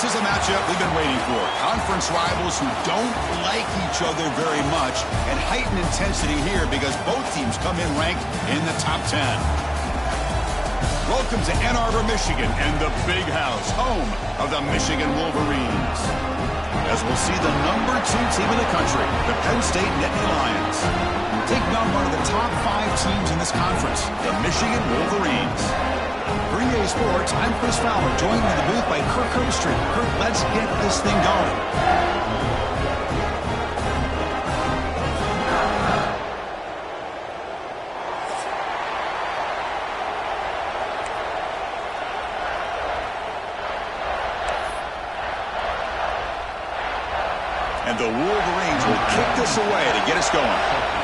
This is a matchup we've been waiting for. Conference rivals who don't like each other very much, and heightened intensity here because both teams come in ranked in the top 10. Welcome to Ann Arbor, Michigan, and the Big House, home of the Michigan Wolverines. As we'll see the number 2 team in the country, the Penn State Nittany Lions, taking on one of the top 5 teams in this conference, the Michigan Wolverines. For EA Sports, I'm Chris Fowler, joined in the booth by Kirk Herbstreit. Kirk, let's get this thing going. And the Wolverines will kick this away to get us going.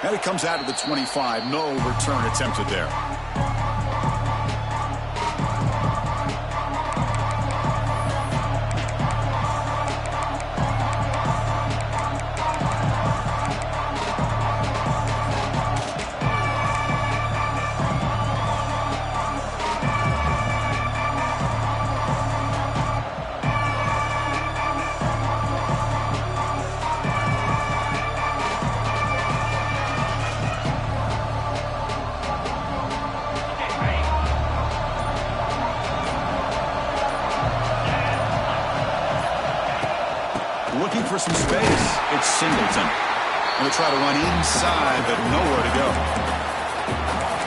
And it comes out of the 25. No return attempted there. Looking for some space. It's Singleton. Going to try to run inside, but nowhere to go.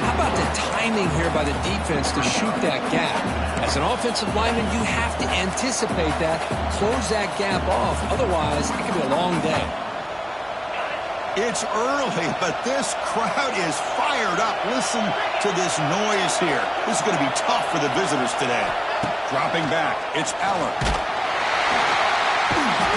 How about the timing here by the defense to shoot that gap? As an offensive lineman, you have to anticipate that, close that gap off. Otherwise, it could be a long day. It's early, but this crowd is fired up. Listen to this noise here. This is going to be tough for the visitors today. Dropping back, it's Aller.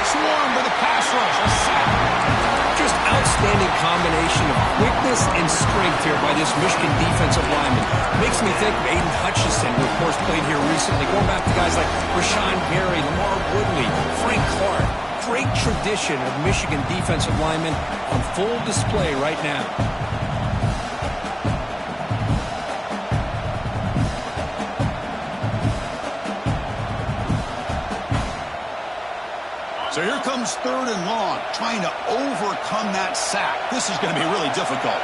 Swarm with a pass rush, a sack. Just outstanding combination of quickness and strength here by this Michigan defensive lineman. Makes me think of Aiden Hutchinson, who of course played here recently. Going back to guys like Rashawn Gary, Lamar Woodley, Frank Clark. Great tradition of Michigan defensive linemen on full display right now. So here comes 3rd and long, trying to overcome that sack. This is going to be really difficult.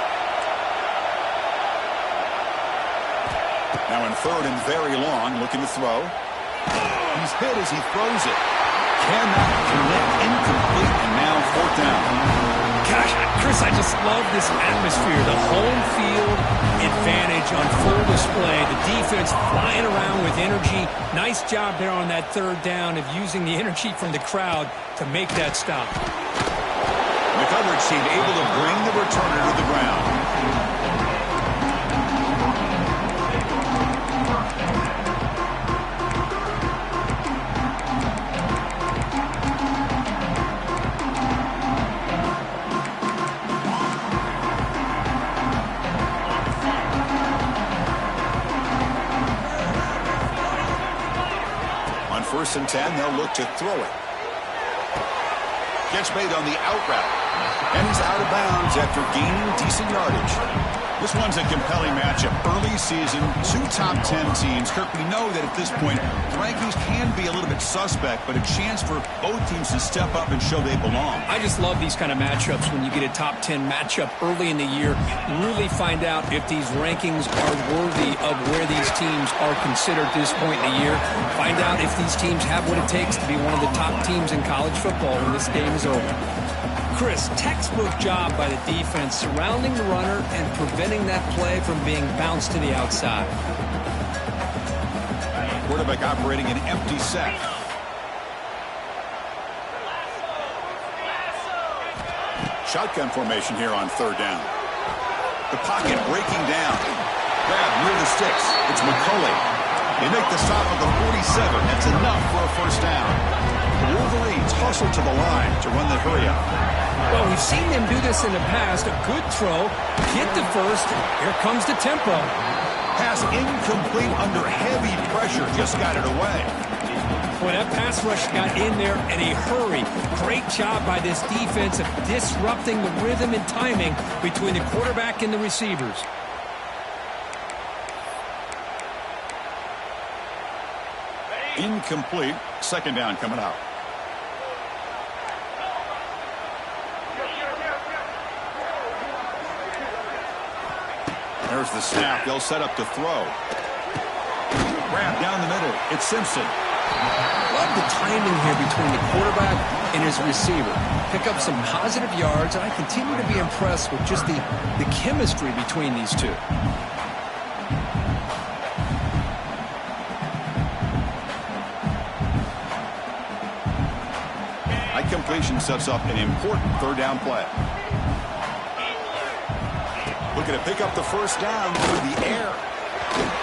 Now in 3rd and very long, looking to throw. He's hit as he throws it. Cannot connect, incomplete, and now 4th down. Gosh, Chris, I just love this atmosphere. The home field advantage on full display. The defense flying around with energy. Nice job there on that 3rd down of using the energy from the crowd to make that stop. The coverage team able to bring the returner to the ground. On 1st and 10, they'll look to throw it. Gets made on the out route. And he's out of bounds after gaining decent yardage. This one's a compelling matchup. Early season, 2 top 10 teams. Kirk, we know that at this point, the rankings can be a little bit suspect, but a chance for both teams to step up and show they belong. I just love these kind of matchups when you get a top 10 matchup early in the year. Really find out if these rankings are worthy of where these teams are considered at this point in the year. Find out if these teams have what it takes to be one of the top teams in college football when this game is over. Chris, textbook job by the defense surrounding the runner and preventing that play from being bounced to the outside. Quarterback operating an empty set. Shotgun formation here on 3rd down. The pocket breaking down. Grab near the sticks. It's McCulley. They make the stop at the 47. That's enough for a 1st down. The Wolverines hustle to the line to run the hurry up. Well, we've seen them do this in the past. A good throw, hit the 1st. Here comes the tempo. Pass incomplete under heavy pressure. Just got it away. Boy, that pass rush got in there in a hurry. Great job by this defense of disrupting the rhythm and timing between the quarterback and the receivers. Incomplete. Second down coming out. There's the snap. They'll set up to throw. Wrap down the middle. It's Simpson. Love the timing here between the quarterback and his receiver. Pick up some positive yards, and I continue to be impressed with just the chemistry between these two. High completion sets up an important third down play. Looking to pick up the first down through the air.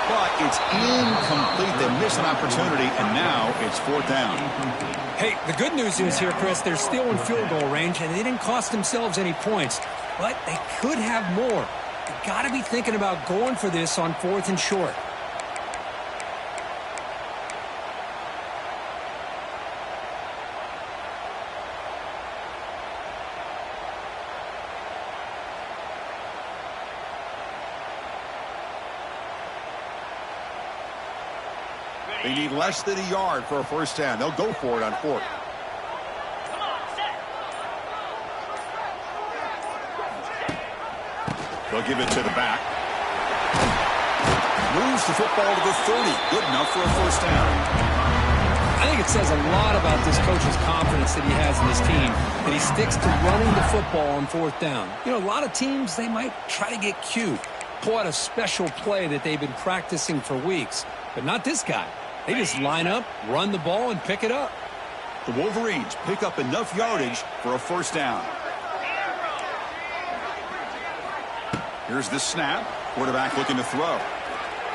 But it's incomplete. They miss an opportunity, and now it's fourth down. Hey, the good news is here, Chris, they're still in field goal range, and they didn't cost themselves any points. But they could have more. They got to be thinking about going for this on fourth and short. They need less than a yard for a first down. They'll go for it on fourth. They'll give it to the back. Moves the football to the 30. Good enough for a first down. I think it says a lot about this coach's confidence that he has in his team, that he sticks to running the football on fourth down. You know, a lot of teams, they might try to get cute, pull out a special play that they've been practicing for weeks, but not this guy. They just line up, run the ball, and pick it up. The Wolverines pick up enough yardage for a first down. Here's the snap. Quarterback looking to throw.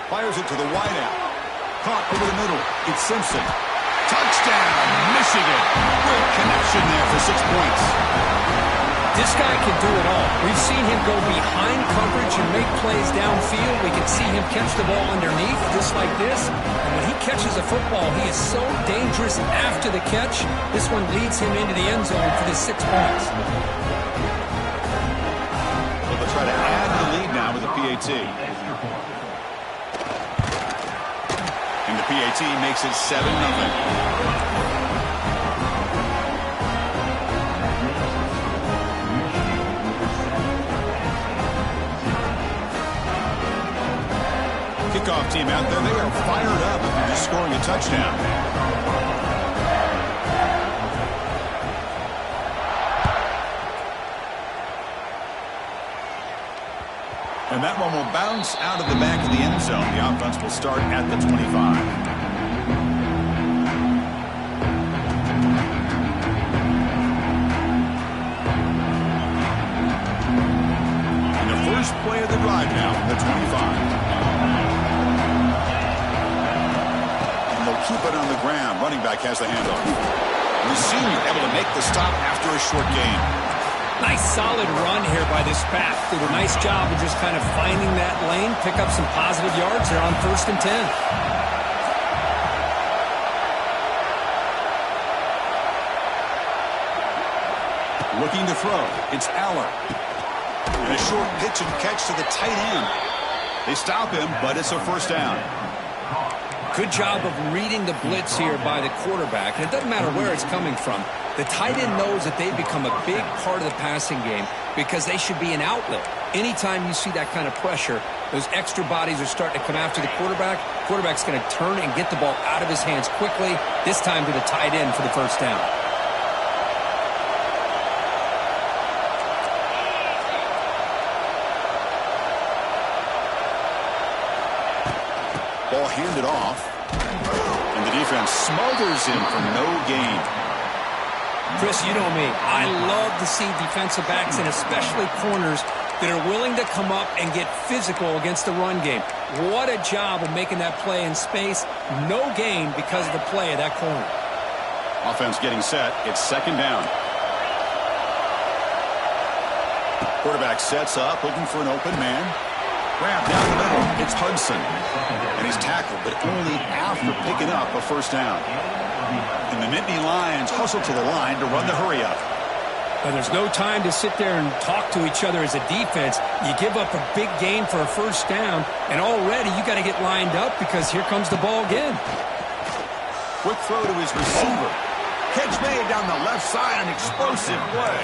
Fires it to the wideout. Caught over the middle. It's Simpson. Touchdown, Michigan. Great connection there for 6 points. This guy can do it all. We've seen him go behind coverage and make plays downfield. We can see him catch the ball underneath just like this. And when he catches a football, he is so dangerous after the catch. This one leads him into the end zone for the 6 points. Well, they'll try to add the lead now with the PAT. And the PAT makes it 7-0. Kickoff team out there, they are fired up after just scoring a touchdown. And that one will bounce out of the back of the end zone. The offense will start at the 25. And the first play of the drive now, the 25. Keep it on the ground. Running back has the handoff. The senior able to make the stop after a short gain. Nice solid run here by this back. Did a nice job of just kind of finding that lane, pick up some positive yards there on 1st and 10. Looking to throw. It's Aller. And a short pitch and catch to the tight end. They stop him, but it's a first down. Good job of reading the blitz here by the quarterback. And it doesn't matter where it's coming from. The tight end knows that they've become a big part of the passing game because they should be an outlet. Anytime you see that kind of pressure, those extra bodies are starting to come after the quarterback. Quarterback's going to turn and get the ball out of his hands quickly, this time to the tight end for the first down. Ball handed off. And the defense smothers him for no gain. Chris, you know me. I love to see defensive backs and especially corners that are willing to come up and get physical against the run game. What a job of making that play in space. No gain because of the play of that corner. Offense getting set. It's second down. Quarterback sets up, looking for an open man. Wrap down the middle. It's Hudson. And he's tackled, but only after picking up a first down. And the Nittany Lions hustle to the line to run the hurry up. Well, there's no time to sit there and talk to each other as a defense. You give up a big gain for a first down, and already you got to get lined up because here comes the ball again. Quick throw to his receiver. Catch made down the left side, an explosive play.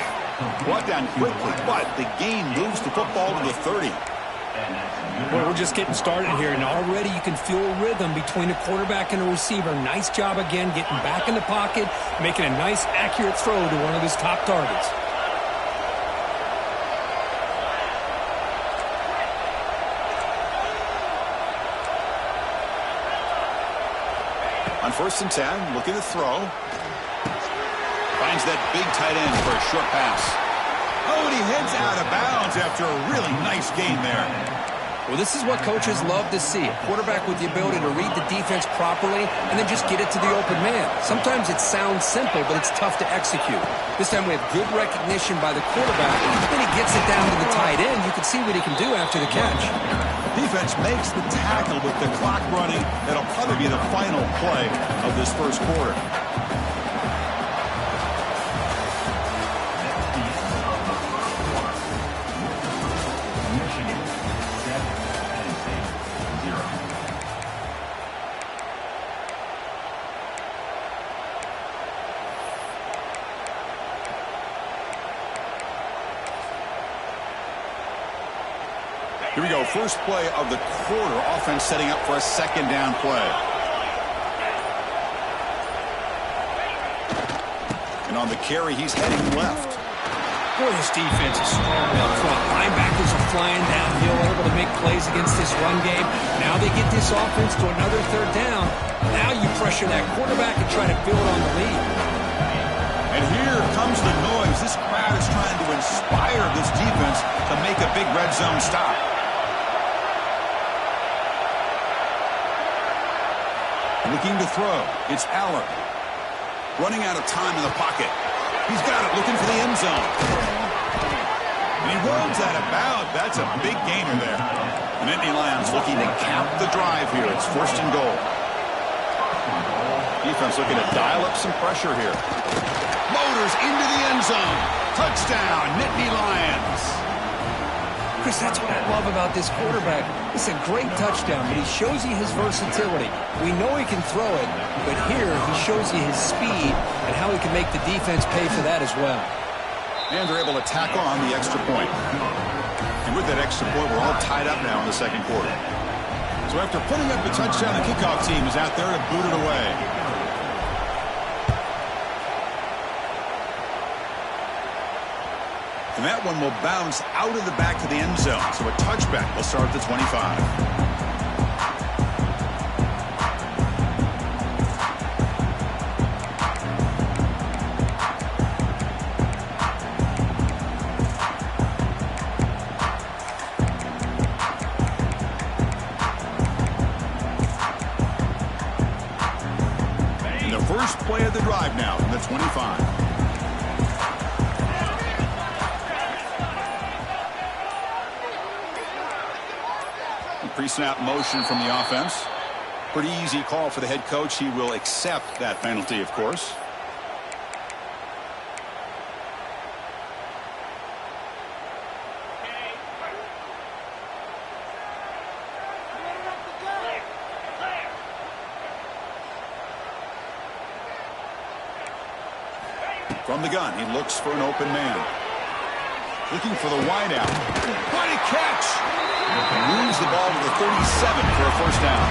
Brought down quickly, but the gain moves the football to the 30. Well, we're just getting started here, and already you can feel a rhythm between a quarterback and a receiver. Nice job again getting back in the pocket, making a nice, accurate throw to one of his top targets. On 1st and 10, looking to throw. Finds that big tight end for a short pass. Oh, and he heads out of bounds after a really nice gain there. Well, this is what coaches love to see. A quarterback with the ability to read the defense properly and then just get it to the open man. Sometimes it sounds simple, but it's tough to execute. This time we have good recognition by the quarterback, then he gets it down to the tight end. You can see what he can do after the catch. Defense makes the tackle with the clock running. That'll probably be the final play of this first quarter. Here we go, first play of the quarter. Offense setting up for a second down play. And on the carry, he's heading left. Boy, this defense is strong up front. Linebackers are flying downhill, able to make plays against this run game. Now they get this offense to another third down. Now you pressure that quarterback and try to build on the lead. And here comes the noise. This crowd is trying to inspire this defense to make a big red zone stop. Looking to throw. It's Aller. Running out of time in the pocket. He's got it, looking for the end zone. And he runs out of bounds. That's a big gainer there. The Nittany Lions looking to cap the drive here. It's 1st and goal. Defense looking to dial up some pressure here. Motors into the end zone. Touchdown, Nittany Lions. Chris, that's what I love about this quarterback. It's a great touchdown, but he shows you his versatility. We know he can throw it, but here he shows you his speed and how he can make the defense pay for that as well. And they're able to tack on the extra point. And with that extra point, we're all tied up now in the second quarter. So after putting up the touchdown, the kickoff team is out there to boot it away. And that one will bounce out of the back to the end zone. So a touchback will start at the 25. And the first play of the drive now from the 25. Pre-snap motion from the offense. Pretty easy call for the head coach. He will accept that penalty, of course. From the gun, he looks for an open man. Looking for the wideout. What a catch! Moves the ball to the 37 for a first down.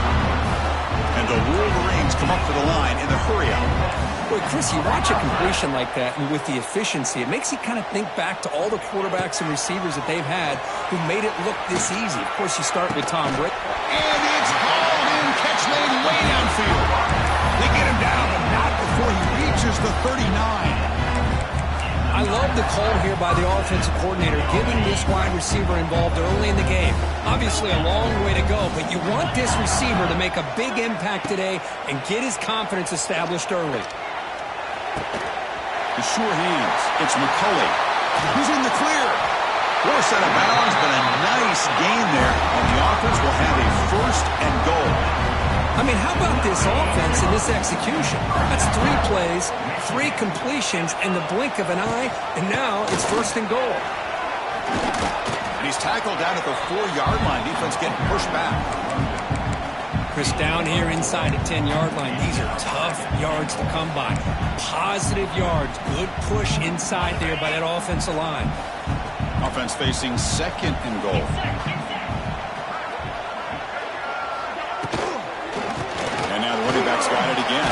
And the Wolverines come up to the line in the hurry-up. Boy, Chris, you watch a completion like that, and with the efficiency, it makes you kind of think back to all the quarterbacks and receivers that they've had who made it look this easy. Of course, you start with Tom Brady. And it's hauled in. Catch made way downfield. They get him down, but not before he reaches the 39. I love the call here by the offensive coordinator, getting this wide receiver involved early in the game. Obviously a long way to go, but you want this receiver to make a big impact today and get his confidence established early. The sure hands. It's McCulley. He's in the clear. Forced out of bounds, but a nice gain there. And the offense will have a 1st and goal. I'm mean, how about this offense and this execution? That's 3 plays, 3 completions in the blink of an eye, and now it's 1st and goal. And he's tackled down at the 4-yard line. Defense getting pushed back. Chris, down here inside the 10-yard line, these are tough yards to come by. Positive yards, good push inside there by that offensive line. Offense facing 2nd and goal. And now the running back's got it again.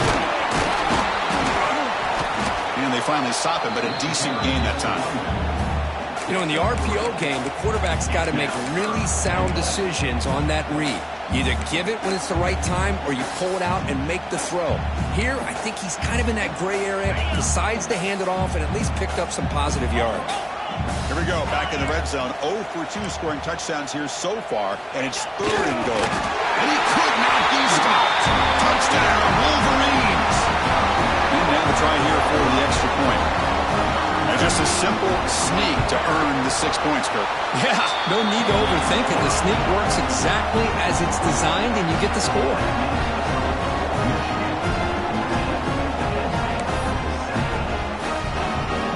And they finally stop him, but a decent gain that time. You know, in the RPO game, the quarterback's got to make really sound decisions on that read. You either give it when it's the right time or you pull it out and make the throw. Here, I think he's kind of in that gray area, decides to hand it off and at least picked up some positive yards. Here we go, back in the red zone. 0 for 2 scoring touchdowns here so far, and it's 3rd and goal. And he could not be stopped. Touchdown, Wolverines! And now the try here for the extra point. And just a simple sneak to earn the 6 points, Kirk. Yeah, no need to overthink it. The sneak works exactly as it's designed, and you get the score.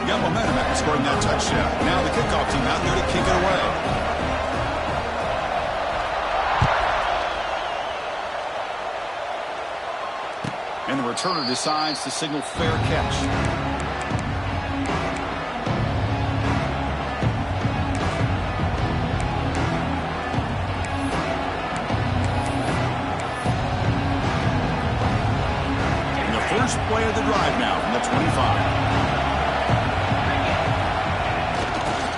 Got momentum after scoring that touchdown. Now the kickoff team out there to kick it away. And the returner decides to signal fair catch. First play of the drive now from the 25.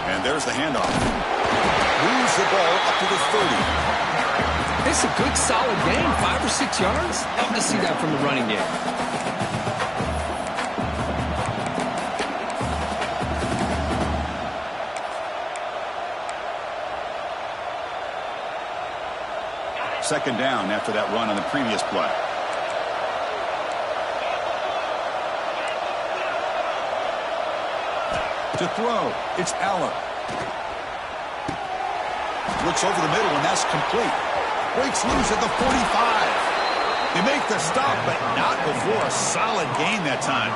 And there's the handoff. Moves the ball up to the 30. It's a good, solid game. 5 or 6 yards. Love to see that from the running game. Second down after that run on the previous play. To throw, it's Allen. Looks over the middle, and that's complete. Breaks loose at the 45. They make the stop, but not before a solid gain that time.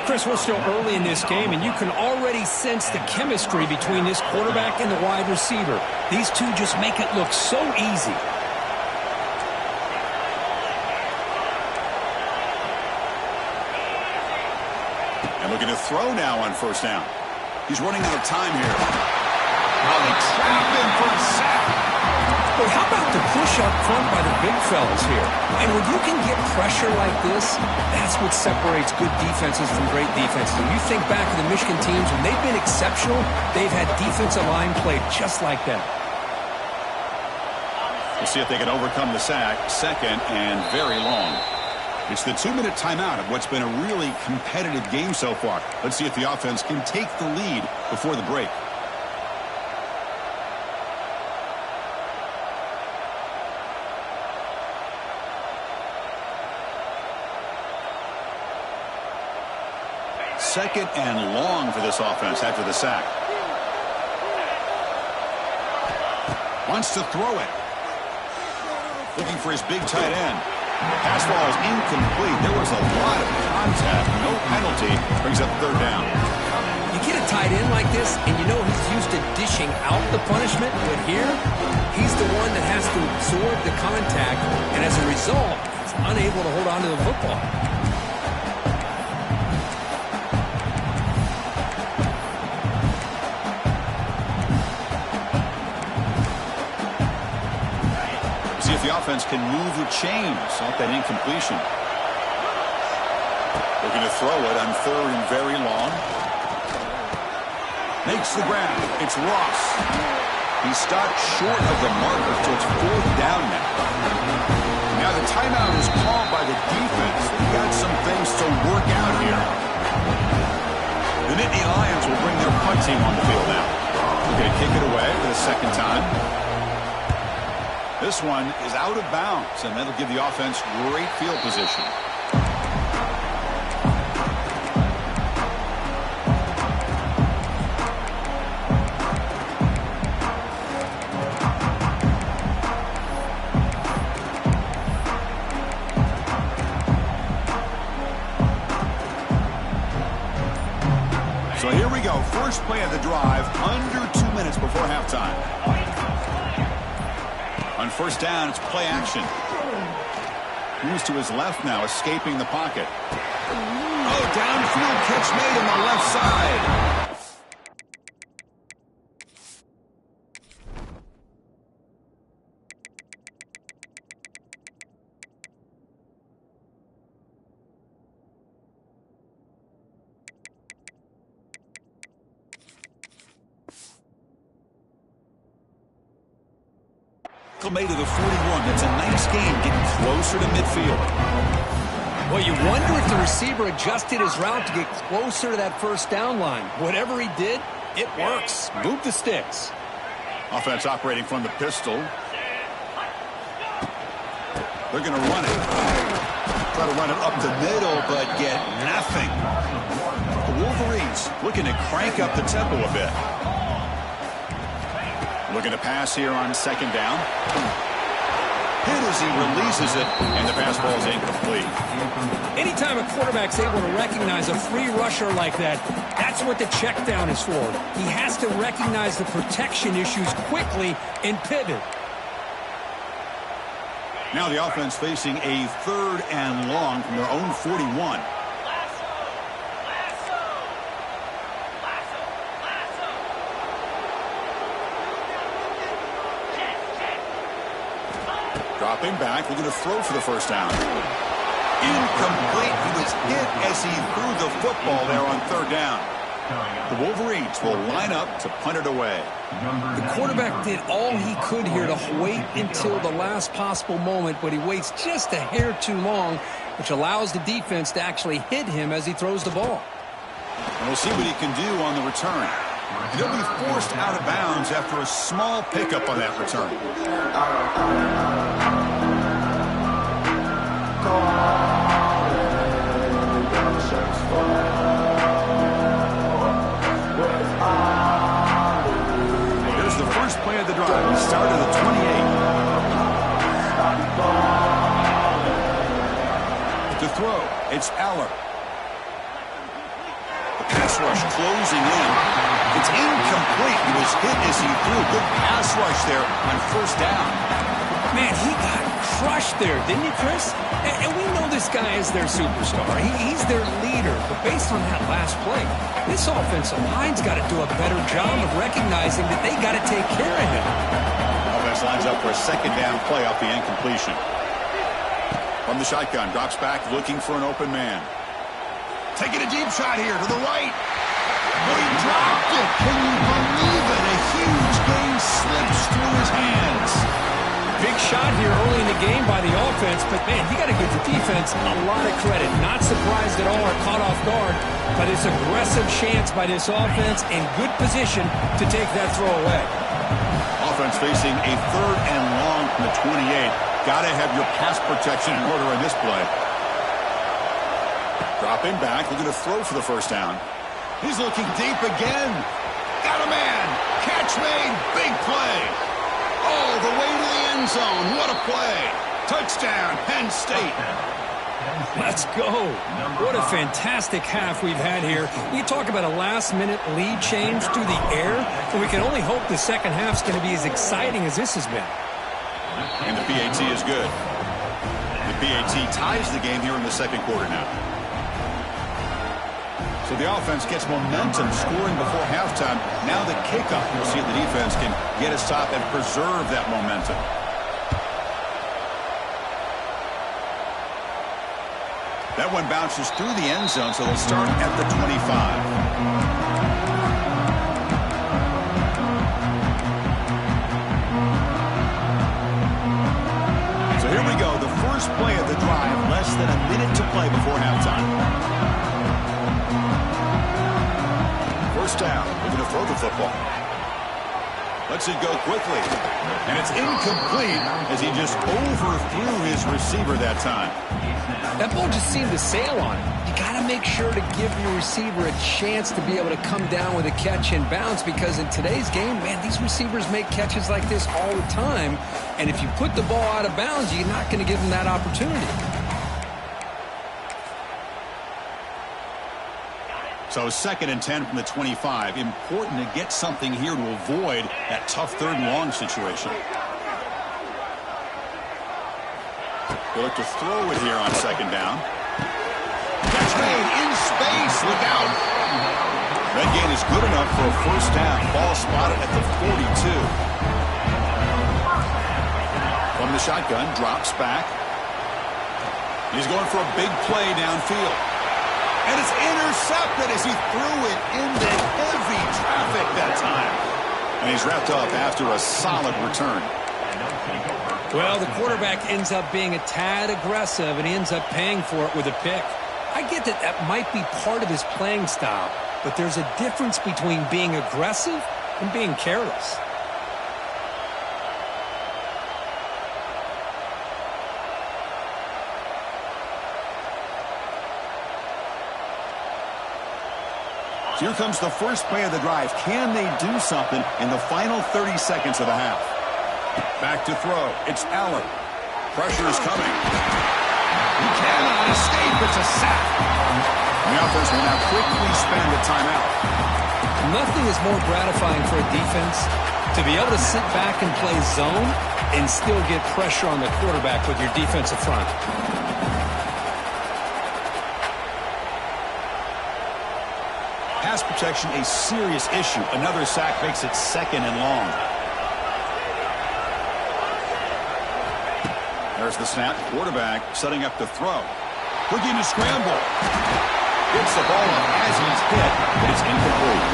Chris, we're still early in this game, and you can already sense the chemistry between this quarterback and the wide receiver. These two just make it look so easy. Looking to throw now on 1st down. He's running out of time here. Now they trap him for a sack. But how about the push up front by the big fellas here? And when you can get pressure like this, that's what separates good defenses from great defenses. When you think back to the Michigan teams, when they've been exceptional, they've had defensive line play just like that. We'll see if they can overcome the sack. 2nd and very long. It's the 2-minute timeout of what's been a really competitive game so far. Let's see if the offense can take the lead before the break. Second and long for this offense after the sack. Wants to throw it. Looking for his big tight end. Pass ball is incomplete. There was a lot of contact. No penalty. Brings up 3rd down. You get a tight end like this, and you know he's used to dishing out the punishment, but here, he's the one that has to absorb the contact, and as a result, he's unable to hold on to the football. See if the offense can move the chains off that incompletion. Looking to throw it on 3rd and very long. Makes the grab. It's Ross. He stopped short of the marker, so it's 4th down now. Now the timeout is called by the defense. They've got some things to work out here. The Nittany Lions will bring their punt team on the field now. They're going to kick it away for the 2nd time. This one is out of bounds, and that'll give the offense great field position. first play of the drive under 2 minutes before halftime. On first down, it's play action. Moves to his left now, escaping the pocket. Oh, downfield catch made on the left side. Made to the 41. That's a nice game, getting closer to midfield. Well, you wonder if the receiver adjusted his route to get closer to that first down line. Whatever he did, it works. Move the sticks. Offense operating from the pistol. They're going to run it. Try to run it up the middle, but get nothing. The Wolverines looking to crank up the tempo a bit. Looking to pass here on second down. Hit as he releases it, and the pass ball is incomplete. Anytime a quarterback's able to recognize a free rusher like that, that's what the check down is for. He has to recognize the protection issues quickly and pivot. Now the offense facing a 3rd and long from their own 41. Dropping back, looking to throw for the first down. Incomplete. He was hit as he threw the football there on 3rd down. The Wolverines will line up to punt it away. The quarterback did all he could here to wait until the last possible moment, but he waits just a hair too long, which allows the defense to actually hit him as he throws the ball. And we'll see what he can do on the return. He'll be forced out of bounds after a small pickup on that return. Here's the first play of the drive. He started at the 28. To throw, it's Eller. The pass rush closing in. It's incomplete. He was hit as he threw. Good pass rush there on first down. Man, he got crushed there, didn't he, Chris? And we know this guy is their superstar. He's their leader. But based on that last play, this offensive line's got to do a better job of recognizing that they got to take care of him. Offense lines up for a second down play off the incompletion. From the shotgun, drops back looking for an open man. Taking a deep shot here to the right. Oh, he dropped it. Can you believe it? A huge gain slips through his hands. Big shot here early in the game by the offense, but man, you got to give the defense a lot of credit. Not surprised at all or caught off guard by this aggressive chance by this offense and good position to take that throw away. Offense facing a 3rd and long from the 28. Got to have your pass protection in order in this play. Dropping back, looking to throw for the first down. He's looking deep again. Got a man. Catch made. Big play. All the way to the end zone. What a play. Touchdown, Penn State. Let's go. What a fantastic half we've had here. You talk about a last-minute lead change through the air, and we can only hope the second half's going to be as exciting as this has been. And the PAT is good. The PAT ties the game here in the second quarter now. So the offense gets momentum scoring before halftime. Now the kickoff. We'll see if the defense can get a stop and preserve that momentum. That one bounces through the end zone, so they'll start at the 25. So here we go. The first play of the drive. Less than a minute to play before halftime. First down, looking to throw the football. Lets it go quickly. And it's incomplete as he just overthrew his receiver that time. That ball just seemed to sail on him. You got to make sure to give your receiver a chance to be able to come down with a catch and bounce, because in today's game, man, these receivers make catches like this all the time. And if you put the ball out of bounds, you're not going to give them that opportunity. So 2nd and 10 from the 25. Important to get something here to avoid that tough 3rd and long situation. They look to throw it here on 2nd down. Catch made in space. Look out. That gain is good enough for a 1st down. Ball spotted at the 42. From the shotgun, drops back. He's going for a big play downfield. And it's intercepted as he threw it into heavy traffic that time. And he's wrapped up after a solid return. Well, the quarterback ends up being a tad aggressive, and he ends up paying for it with a pick. I get that that might be part of his playing style, but there's a difference between being aggressive and being careless. So here comes the first play of the drive. Can they do something in the final 30 seconds of the half? Back to throw. It's Allen. Pressure is coming. He cannot escape. It's a sack. The offense will now quickly spend the timeout. Nothing is more gratifying for a defense to be able to sit back and play zone and still get pressure on the quarterback with your defensive front. Pass protection, a serious issue. Another sack makes it 2nd and long. There's the snap. Quarterback setting up the throw. Looking to scramble. Gets the ball up as he's hit, but it's incomplete.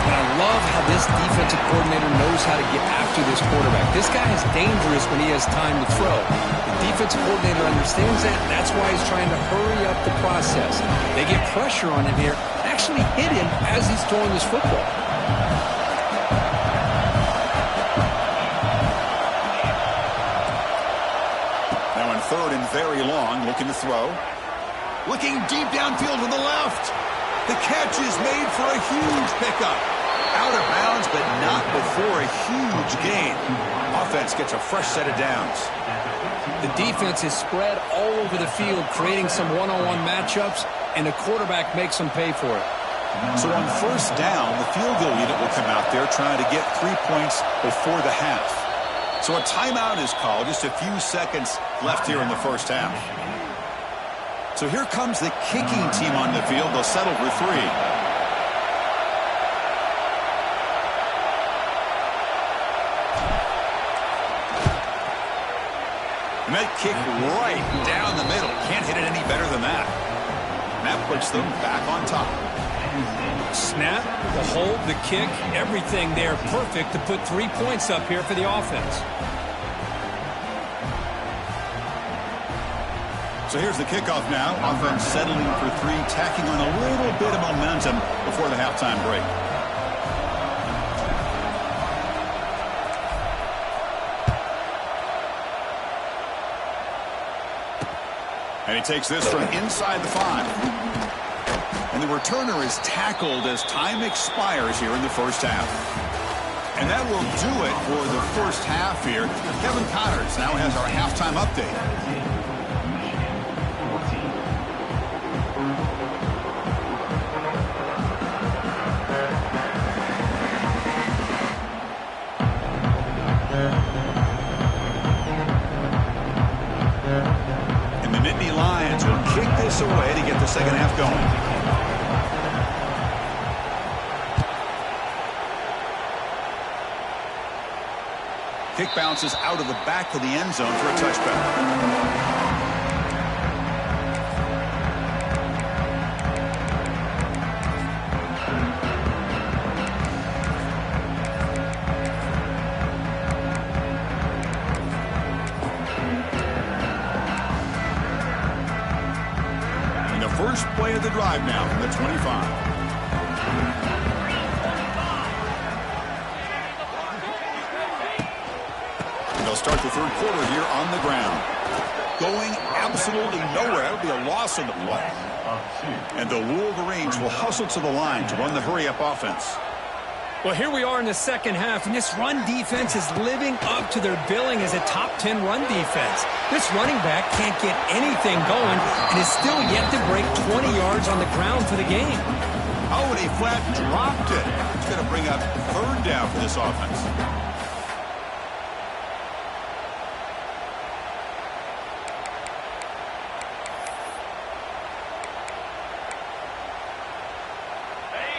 And I love how this defensive coordinator knows how to get after this quarterback. This guy is dangerous when he has time to throw. The defensive coordinator understands that, and that's why he's trying to hurry up the process. They get pressure on him here, actually hit him as he's throwing this football. Now in 3rd and very long, looking to throw. Looking deep downfield to the left. The catch is made for a huge pickup. Out of bounds, but not before a huge gain. Offense gets a fresh set of downs. The defense is spread all over the field, creating some one-on-one matchups, and the quarterback makes them pay for it. So on 1st down, the field goal unit will come out there trying to get 3 points before the half. So a timeout is called. Just a few seconds left here in the 1st half. So here comes the kicking team on the field. They'll settle for 3. And that kick right down the middle. Can't hit it any better than that. And that puts them back on top. Snap, the hold, the kick, everything there perfect to put 3 points up here for the offense. So here's the kickoff now. Offense settling for 3, tacking on a little bit of momentum before the halftime break. And he takes this from inside the 5. And the returner is tackled as time expires here in the 1st half. And that will do it for the 1st half here. Kevin Connors now has our halftime update. And the Nittany Lions will kick this away to get the 2nd half going. Kick bounces out of the back of the end zone for a touchback. And the first play of the drive now from the 25. They'll start the 3rd quarter here on the ground. Going absolutely nowhere. That would be a loss on the play. And the Wolverines will hustle to the line to run the hurry-up offense. Well, here we are in the 2nd half, and this run defense is living up to their billing as a top 10 run defense. This running back can't get anything going and is still yet to break 20 yards on the ground for the game. Oh, and he flat dropped it. It's going to bring up third down for this offense.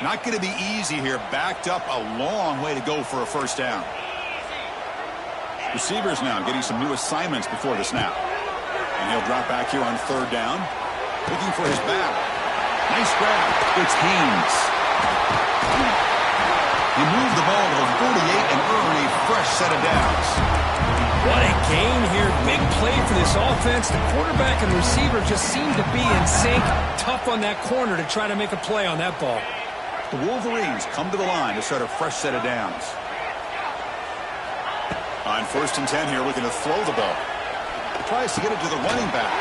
Not going to be easy here. Backed up a long way to go for a first down. Receivers now getting some new assignments before the snap. And he'll drop back here on third down. Looking for his back. Nice grab. It's Haynes. He moved the ball to the 48 and earned a fresh set of downs. What a gain here. Big play for this offense. The quarterback and receiver just seem to be in sync. Tough on that corner to try to make a play on that ball. The Wolverines come to the line to start a fresh set of downs. On 1st and 10 here, looking to throw the ball. He tries to get it to the running back.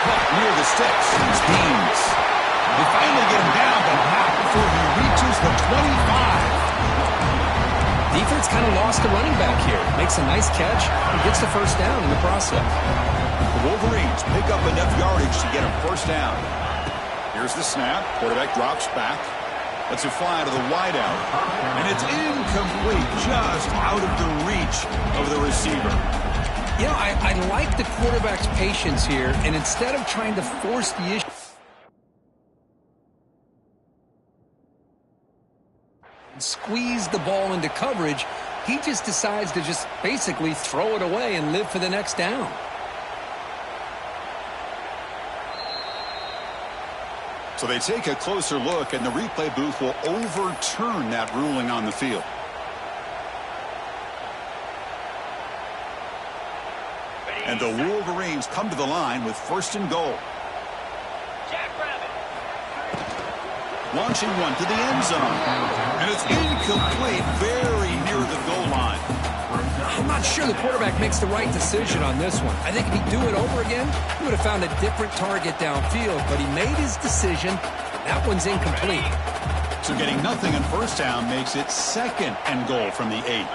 Caught near the sticks. It's Haynes. They finally get him down, but not before he reaches the 25. Defense kind of lost the running back here. Makes a nice catch and gets the first down in the process. The Wolverines pick up enough yardage to get him first down. Here's the snap. Quarterback drops back. Lets it fly to the wideout. And it's incomplete, just out of the reach of the receiver. You know, I like the quarterback's patience here, and instead of trying to force the issue, squeeze the ball into coverage, he just decides to just basically throw it away and live for the next down. So they take a closer look, and the replay booth will overturn that ruling on the field. And the Wolverines come to the line with 1st and goal. Launching one to the end zone. And it's incomplete, very near the goal line. I'm not sure the quarterback makes the right decision on this one. I think if he'd do it over again, he would have found a different target downfield, but he made his decision. That one's incomplete. So getting nothing in first down makes it 2nd and goal from the 8.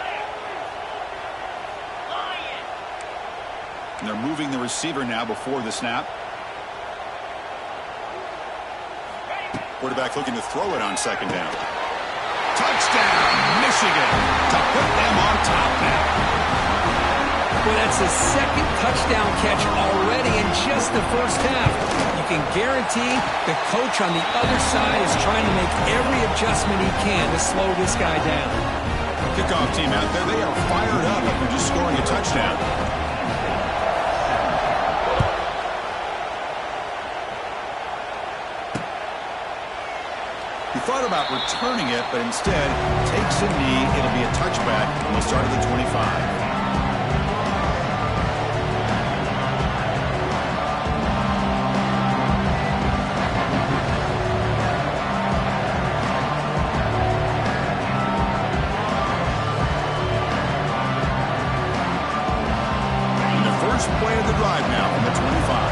And they're moving the receiver now before the snap. Quarterback looking to throw it on 2nd down. Touchdown, Michigan, to put them on top now. Well, that's his 2nd touchdown catch already in just the first half. You can guarantee the coach on the other side is trying to make every adjustment he can to slow this guy down. Kickoff team out there, they are fired up after just scoring a touchdown. He thought about returning it, but instead takes a knee. It'll be a touchback on the start of the 25. And the first play of the drive now from the 25.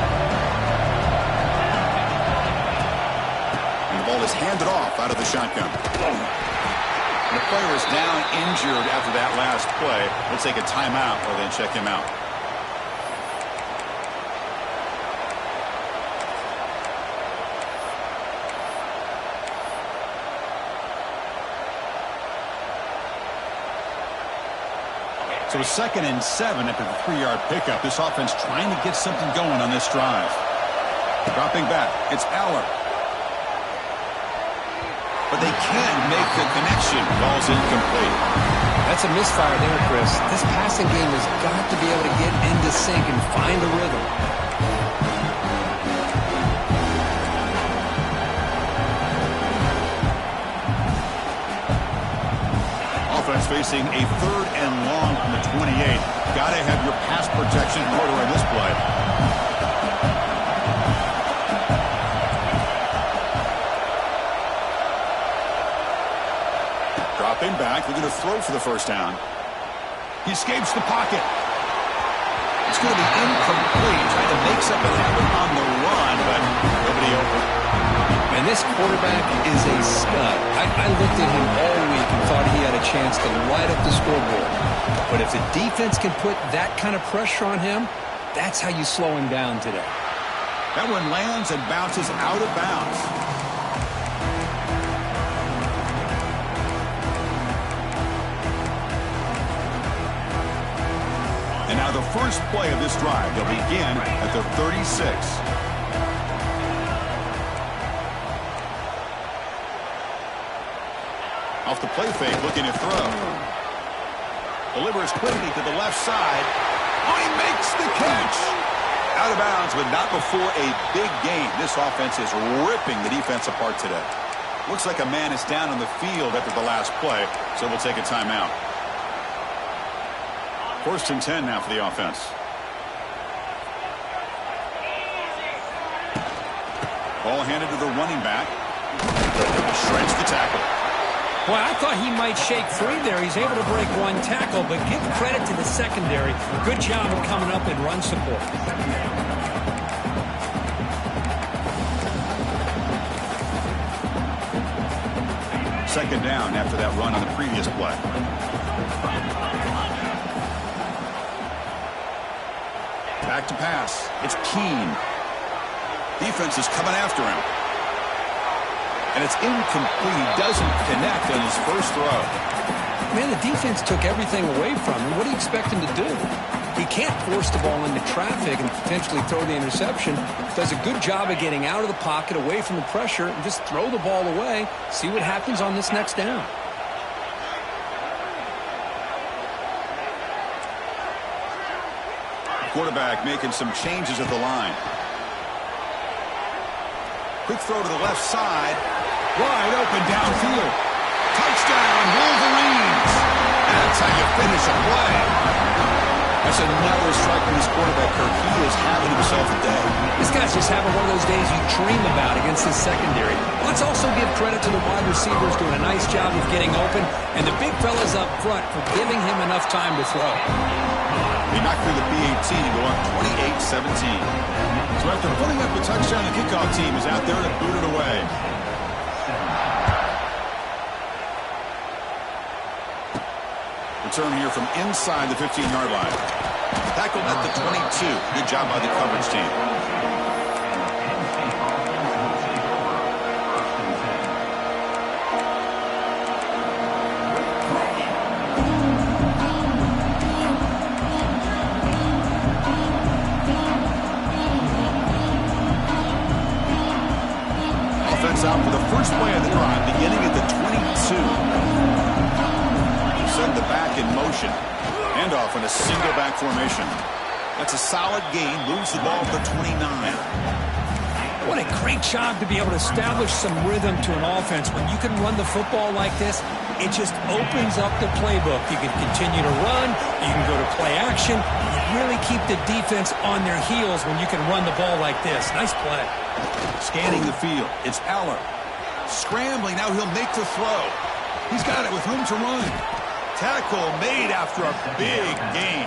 Ball is handed off out of the shotgun. The player is down injured after that last play. We'll take a timeout or then check him out. So 2nd and 7 after the 3-yard pickup. This offense trying to get something going on this drive. Dropping back, it's Aller. But they can't make the connection. Ball's incomplete. That's a misfire there, Chris. This passing game has got to be able to get into sync and find a rhythm. Offense facing a 3rd and long from the 28. Got to have your pass protection in order in this play. Dropping back, looking to throw for the first down. He escapes the pocket. It's going to be incomplete. Trying to make something happen on the run, but nobody open. And this quarterback is a stud. I looked at him all week and thought he had a chance to light up the scoreboard. But if the defense can put that kind of pressure on him, that's how you slow him down today. That one lands and bounces out of bounds. Now the first play of this drive, they'll begin at the 36. Off the play fake, looking to throw. Delivers quickly to the left side. Oh, he makes the catch. Out of bounds, but not before a big gain. This offense is ripping the defense apart today. Looks like a man is down on the field after the last play, so we'll take a timeout. 1st and 10 now for the offense. Ball handed to the running back. Shreds the tackle. Well, I thought he might shake free there. He's able to break one tackle, but give credit to the secondary. Good job of coming up and run support. Second down after that run on the previous play. Back to pass. It's Keene. Defense is coming after him. And it's incomplete. He doesn't connect on his first throw. Man, the defense took everything away from him. What do you expect him to do? He can't force the ball into traffic and potentially throw the interception. Does a good job of getting out of the pocket, away from the pressure, and just throw the ball away. See what happens on this next down. Quarterback making some changes at the line. Quick throw to the left side. Wide open downfield. Touchdown, Wolverines. That's how you finish a play. That's another strike from this quarterback, Kirk. He is having himself a day. This guy's just having one of those days you dream about against his secondary. Let's also give credit to the wide receivers doing a nice job of getting open, and the big fellas up front for giving him enough time to throw. They knocked through the B-18 to go up 28-17. So after putting up the touchdown, the kickoff team is out there to boot it away. Return here from inside the 15-yard line. Tackled at the 22. Good job by the coverage team. Offense out for the first play of the drive, beginning at the 22. Send the back in motion. Handoff in a single back formation. That's a solid gain. Moves the ball to the 29. What a great job to be able to establish some rhythm to an offense. When you can run the football like this, it just opens up the playbook. You can continue to run. You can go to play action. You really keep the defense on their heels when you can run the ball like this. Nice play. Scanning the field. It's Eller. Scrambling. Now he'll make the throw. He's got it with room to run. Tackle made after a big gain.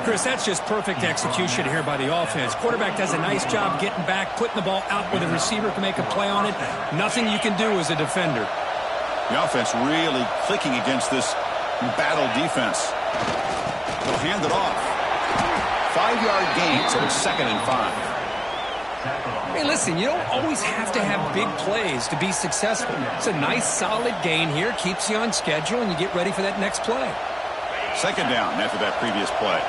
Chris, that's just perfect execution here by the offense. Quarterback does a nice job getting back, putting the ball out where the receiver can make a play on it. Nothing you can do as a defender. The offense really clicking against this battle defense. They'll hand it off. 5-yard gain, so it's 2nd and 5. Hey, listen, you don't always have to have big plays to be successful. It's a nice, solid gain here. Keeps you on schedule, and you get ready for that next play. 2nd down after that previous play.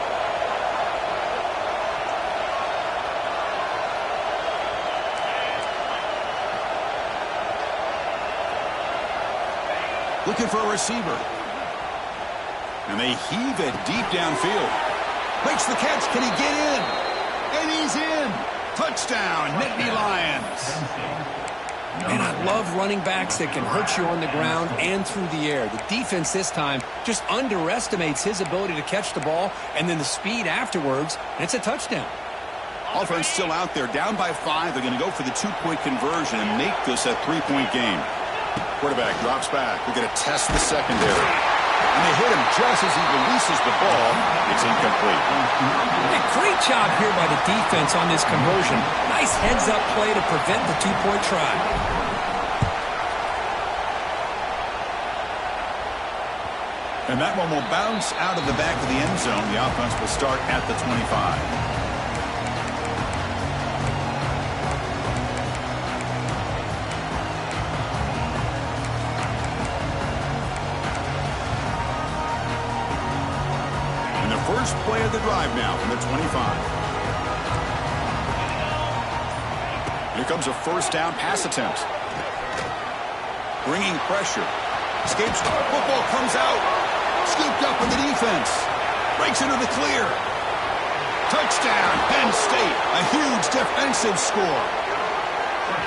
Looking for a receiver. And they heave it deep downfield. Makes the catch. Can he get in? And he's in. Touchdown, Nittany Lions. And I love running backs that can hurt you on the ground and through the air. The defense this time just underestimates his ability to catch the ball, and then the speed afterwards, and it's a touchdown. Offense still out there, down by 5. They're going to go for the 2-point conversion and make this a 3-point game. Quarterback drops back. They're going to test the secondary. And they hit him just as he releases the ball. It's incomplete. A great job here by the defense on this conversion. Nice heads-up play to prevent the 2-point try. And that one will bounce out of the back of the end zone. The offense will start at the 25. first play of the drive now from the 25. Here comes a first down pass attempt. Bringing pressure. Escapes. Football comes out. Scooped up in the defense. Breaks into the clear. Touchdown, Penn State. A huge defensive score.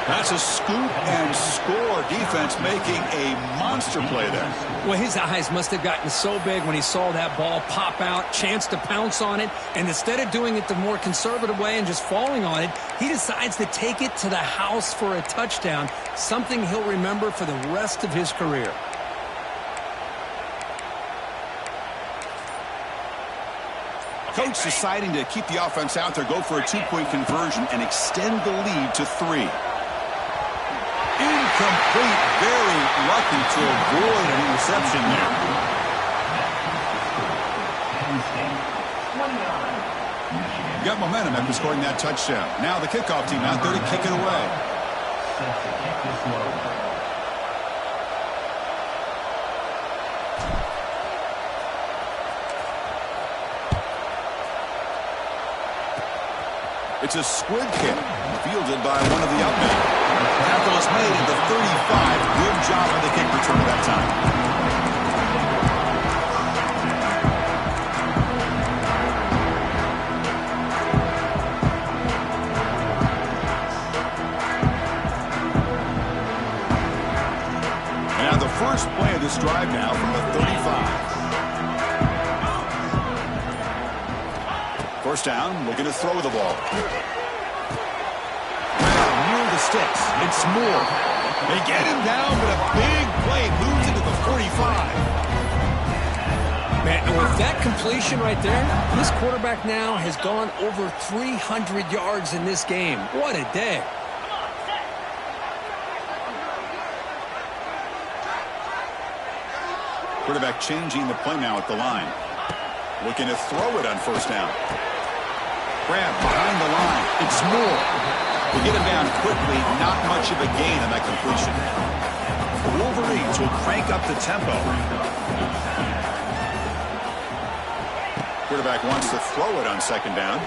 That's a scoop and score. Defense making a monster play there. Well, his eyes must have gotten so big when he saw that ball pop out, chance to pounce on it, and instead of doing it the more conservative way and just falling on it, he decides to take it to the house for a touchdown, something he'll remember for the rest of his career. Coach deciding to keep the offense out there, go for a two-point conversion, and extend the lead to 3. Incomplete. Very lucky to avoid an interception there. Got momentum after scoring that touchdown. Now the kickoff team out there to kick it away. It's a squid kick, fielded by one of the outmen. Tackle is made at the 35. Good job on the kick return at that time. And now the first play of this drive now from the 35. First down, looking to throw the ball. Near the sticks. It's Moore. They get him down, but a big play moves into the 45. Man, and with that completion right there, this quarterback now has gone over 300 yards in this game. What a day. Quarterback changing the play now at the line. Looking to throw it on first down. Grab behind the line. It's Moore. They get him down quickly. Not much of a gain on that completion. The Wolverines will crank up the tempo. Quarterback wants to throw it on second down.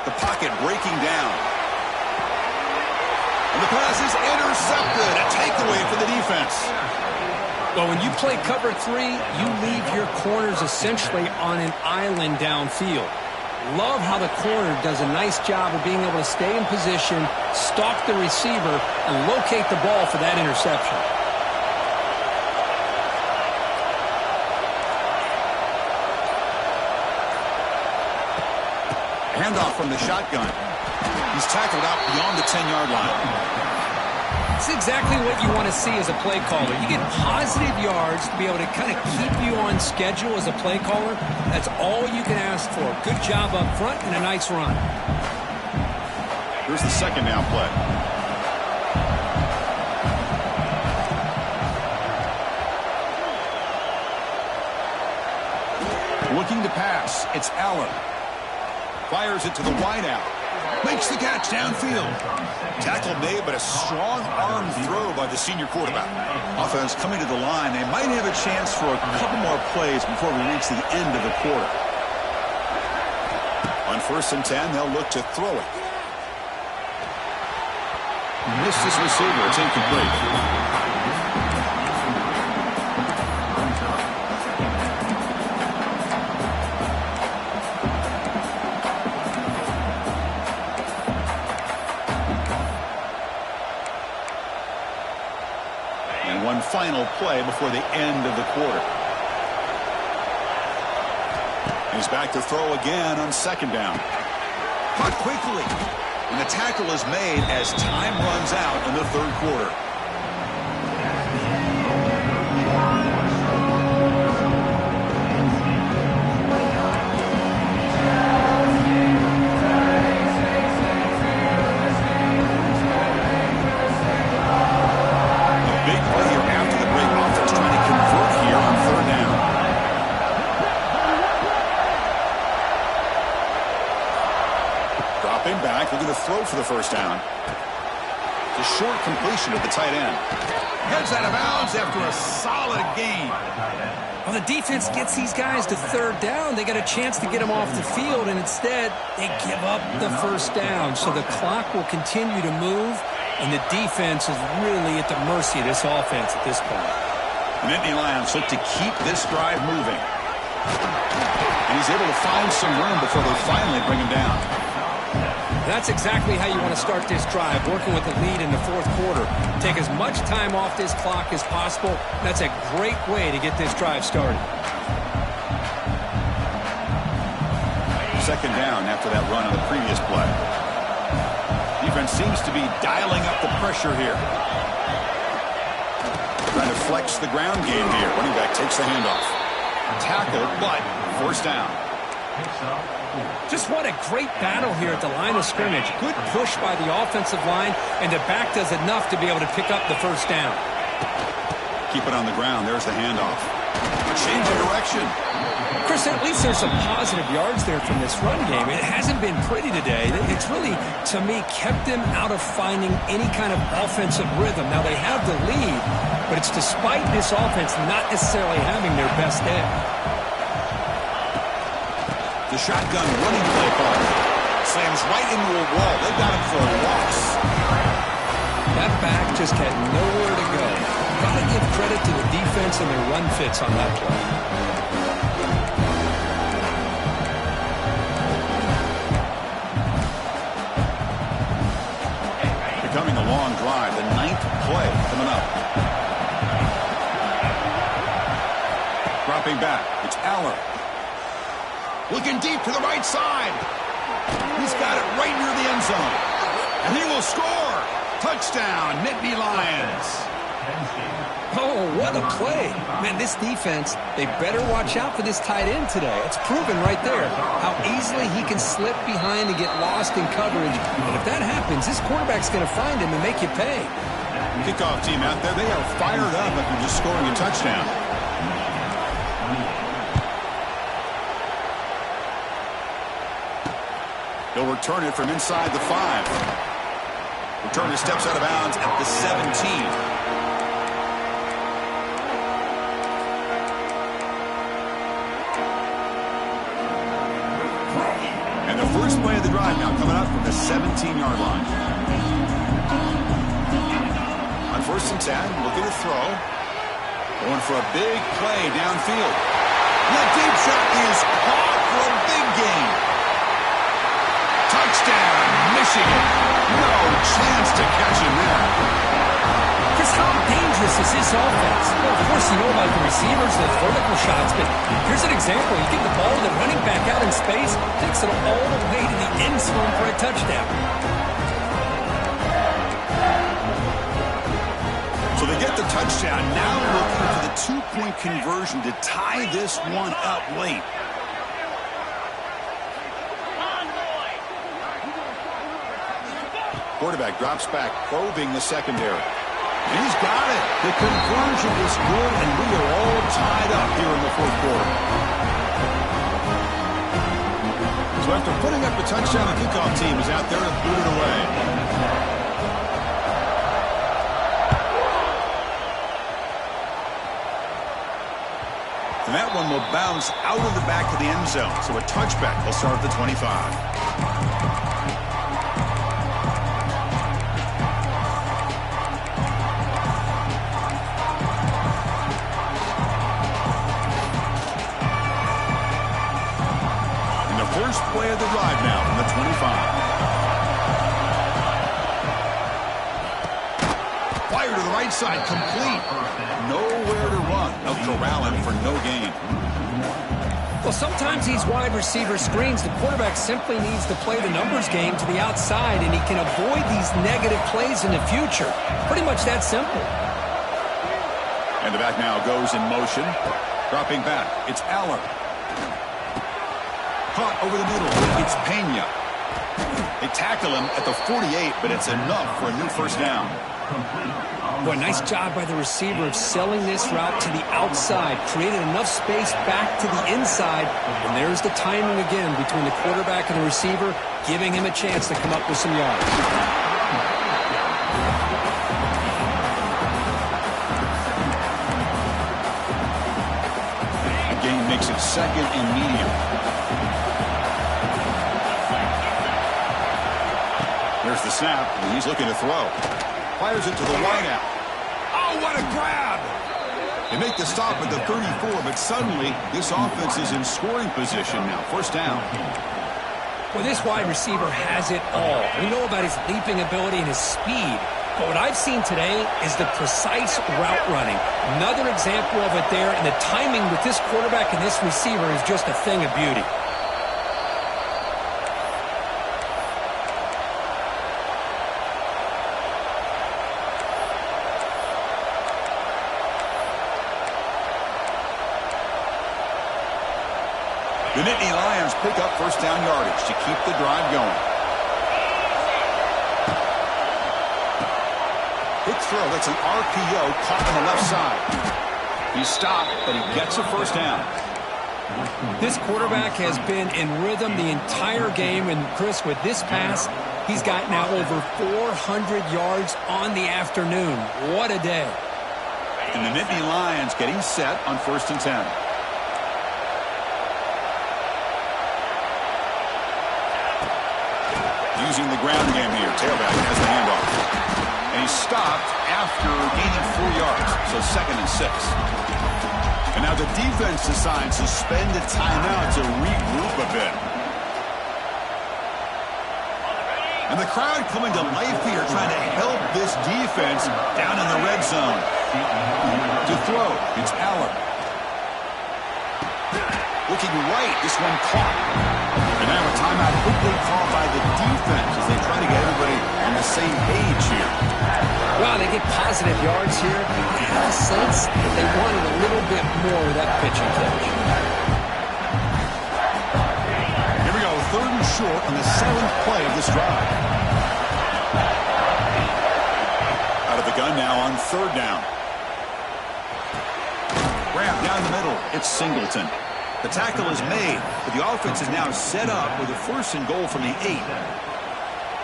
The pocket breaking down. And the pass is intercepted. A takeaway for the defense. Well, when you play cover 3, you leave your corners essentially on an island downfield. Love how the corner does a nice job of being able to stay in position, stalk the receiver, and locate the ball for that interception. Handoff from the shotgun. He's tackled out beyond the 10-yard line. It's exactly what you want to see as a play caller. You get positive yards to be able to kind of keep you on schedule as a play caller. That's all you can ask for. Good job up front and a nice run. Here's the second down play. Looking to pass. It's Allen. Fires it to the wideout. Makes the catch downfield. Tackle made, but a strong arm throw by the senior quarterback. Offense coming to the line. They might have a chance for a couple more plays before we reach the end of the quarter. On 1st and 10, they'll look to throw it. Missed his receiver. It's incomplete. One final play before the end of the quarter. He's back to throw again on second down. Caught quickly. And the tackle is made as time runs out in the third quarter. Looking to throw for the first down. The short completion of the tight end. Heads out of bounds after a solid gain. Well, the defense gets these guys to third down. They got a chance to get them off the field, and instead they give up the first down. So the clock will continue to move, and the defense is really at the mercy of this offense at this point. The Nittany Lions look to keep this drive moving. And he's able to find some room before they finally bring him down. That's exactly how you want to start this drive, working with the lead in the fourth quarter. Take as much time off this clock as possible. That's a great way to get this drive started. Second down after that run on the previous play. Defense seems to be dialing up the pressure here. Trying to flex the ground game here. Running back takes the handoff. Tackle, but forced down. Just what a great battle here at the line of scrimmage. Good push by the offensive line, and the back does enough to be able to pick up the first down. Keep it on the ground. There's the handoff. Change of direction. Chris, at least there's some positive yards there from this run game. It hasn't been pretty today. It's really, to me, kept them out of finding any kind of offensive rhythm. Now, they have the lead, but it's despite this offense not necessarily having their best day. The shotgun running play call. Slams right into a wall. They got him for a loss. That back just had nowhere to go. Got to give credit to the defense and their run fits on that play. Becoming a long drive. The 9th play coming up. Dropping back. It's Aller. Looking deep to the right side. He's got it right near the end zone. And he will score. Touchdown, Nittany Lions. Oh, what a play. Man, this defense, they better watch out for this tight end today. It's proven right there how easily he can slip behind and get lost in coverage. And if that happens, this quarterback's going to find him and make you pay. Kickoff team out there, they are fired up after just scoring a touchdown. He'll return it from inside the 5. Returner steps out of bounds at the 17. And the first play of the drive now coming up from the 17-yard line. On 1st and 10, looking to throw. Going for a big play downfield. That deep shot is caught for a big gain. Touchdown, Michigan. No chance to catch him there. Chris, how dangerous is this offense? Well, of course, you know about the receivers, those vertical shots, but here's an example. You get the ball to the running back out in space, takes it all the way to the end zone for a touchdown. So they get the touchdown. Now looking for the 2-point conversion to tie this one up late. Quarterback drops back, probing the secondary. And he's got it. The conversion is good, and we are all tied up here in the fourth quarter. So after putting up the touchdown, the kickoff team is out there to boot it away. And that one will bounce out of the back of the end zone. So a touchback will start at the 25. First play of the drive now from the 25. Fire to the right side, complete. Nowhere to run. They'll corral him for no gain. Well, sometimes these wide receiver screens, the quarterback simply needs to play the numbers game to the outside, and he can avoid these negative plays in the future. Pretty much that simple. And the back now goes in motion. Dropping back, it's Aller. Caught over the middle. It's Pena. They tackle him at the 48, but it's enough for a new first down. Boy, nice job by the receiver of selling this route to the outside. Created enough space back to the inside. And there's the timing again between the quarterback and the receiver, giving him a chance to come up with some yards. Makes it second and medium. There's the snap, and he's looking to throw. Fires it to the wideout. Oh, what a grab! They make the stop at the 34, but suddenly this offense is in scoring position now. First down. Well, this wide receiver has it all. We know about his leaping ability and his speed. But what I've seen today is the precise route running. Another example of it there, and the timing with this quarterback and this receiver is just a thing of beauty. The Nittany Lions pick up first down yardage to keep the drive going. Quick throw, that's an RPO caught on the left side. He's stopped, but he gets a first down. This quarterback has been in rhythm the entire game, and Chris, with this pass, he's got now over 400 yards on the afternoon. What a day. And the Nittany Lions getting set on first and 10. Using the ground game here. Tailback has the handoff. And he's stopped after gaining 4 yards. So second and 6. And now the defense decides to spend a timeout to regroup a bit. And the crowd coming to life here, trying to help this defense down in the red zone. To throw, it's Allen. Looking right, this one caught. And now a timeout quickly called by the defense as they try to get everybody on the same page here. Wow, they get positive yards here. I have a sense that they wanted a little bit more of that pitching coach. Here we go, third and short on the 7th play of this drive. Out of the gun now on third down. Grab down the middle, it's Singleton. The tackle is made, but the offense is now set up with a first and goal from the 8.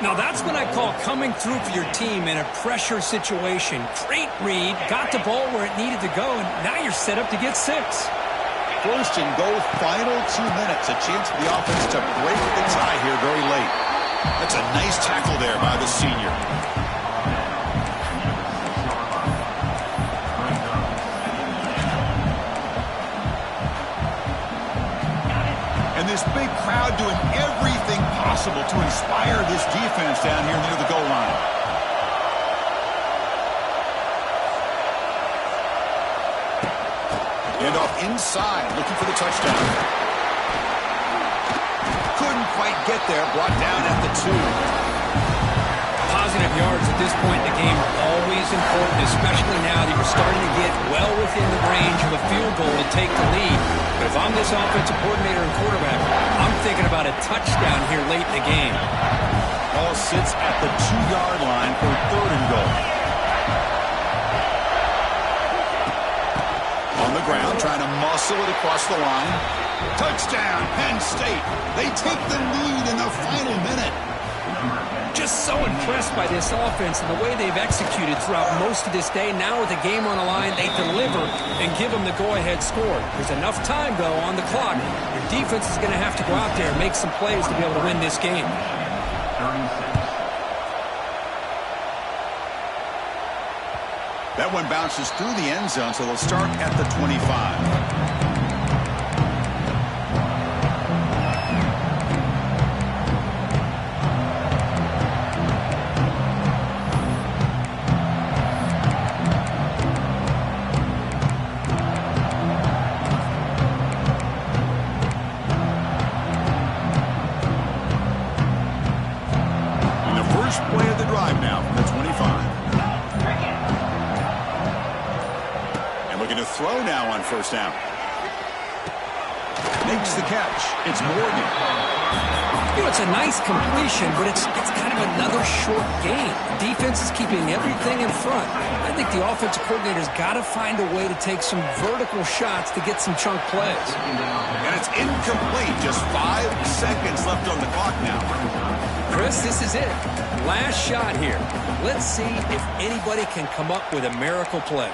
Now that's what I call coming through for your team in a pressure situation. Great read, got the ball where it needed to go, and now you're set up to get 6. First and goal, final 2 minutes. A chance for the offense to break the tie here very late. That's a nice tackle there by the senior. And this big crowd doing everything possible to inspire this defense down here near the goal line. And off inside, looking for the touchdown. Couldn't quite get there, brought down at the 2. Positive yards at this point in the game are always important, especially now that you're starting to get well within the range of a field goal to take the lead. But if I'm this offensive coordinator and quarterback, I'm thinking about a touchdown here late in the game. Ball sits at the 2-yard line for third and goal. On the ground, trying to muscle it across the line. Touchdown, Penn State. They take the lead in the final minute. Just so impressed by this offense and the way they've executed throughout most of this day. Now with the game on the line, they deliver and give them the go-ahead score. There's enough time, though, on the clock. Your defense is going to have to go out there and make some plays to be able to win this game. That one bounces through the end zone, so they'll start at the 25. Play of the drive now from the 25. And looking to throw now on first down. Makes the catch. It's Morgan. You know, it's a nice completion, but it's kind of another short game. The defense is keeping everything in front. I think the offensive coordinator's got to find a way to take some vertical shots to get some chunk plays. And it's incomplete. Just 5 seconds left on the clock now. Chris, this is it. Last shot here. Let's see if anybody can come up with a miracle play.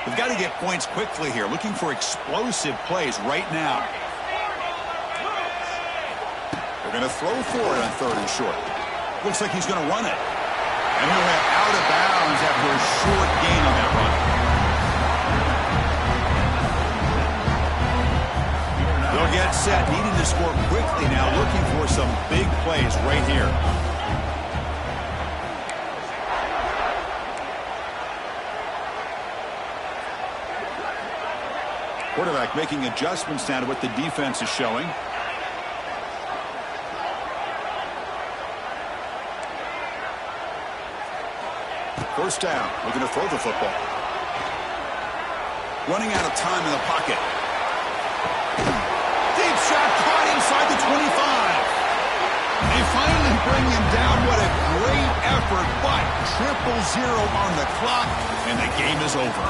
We've got to get points quickly here. Looking for explosive plays right now. They're going to throw for it on 3rd and short. Looks like he's going to run it. And he'll have out of bounds after a short gain on that run. They'll get set, needing to score quickly now, looking for some big plays right here. Quarterback making adjustments now to what the defense is showing. First down, looking to throw the football. Running out of time in the pocket. Deep shot caught inside the 25. They finally bring him down. What a great effort, but 0-0 on the clock, and the game is over.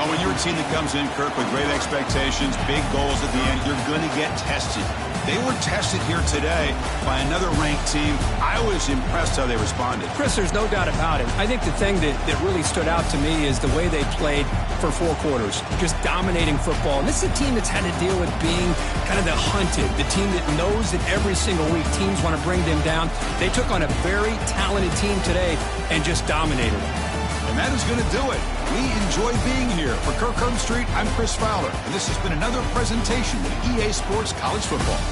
Now, when you're a team that comes in, Kirk, with great expectations, big goals at the end, you're going to get tested. They were tested here today by another ranked team. I was impressed how they responded. Chris, there's no doubt about it. I think the thing that really stood out to me is the way they played for 4 quarters, just dominating football. And this is a team that's had to deal with being kind of the hunted, the team that knows that every single week teams want to bring them down. They took on a very talented team today and just dominated them. And that is going to do it. We enjoy being here. For Kirk Herbstreit, I'm Chris Fowler, and this has been another presentation of EA Sports College Football.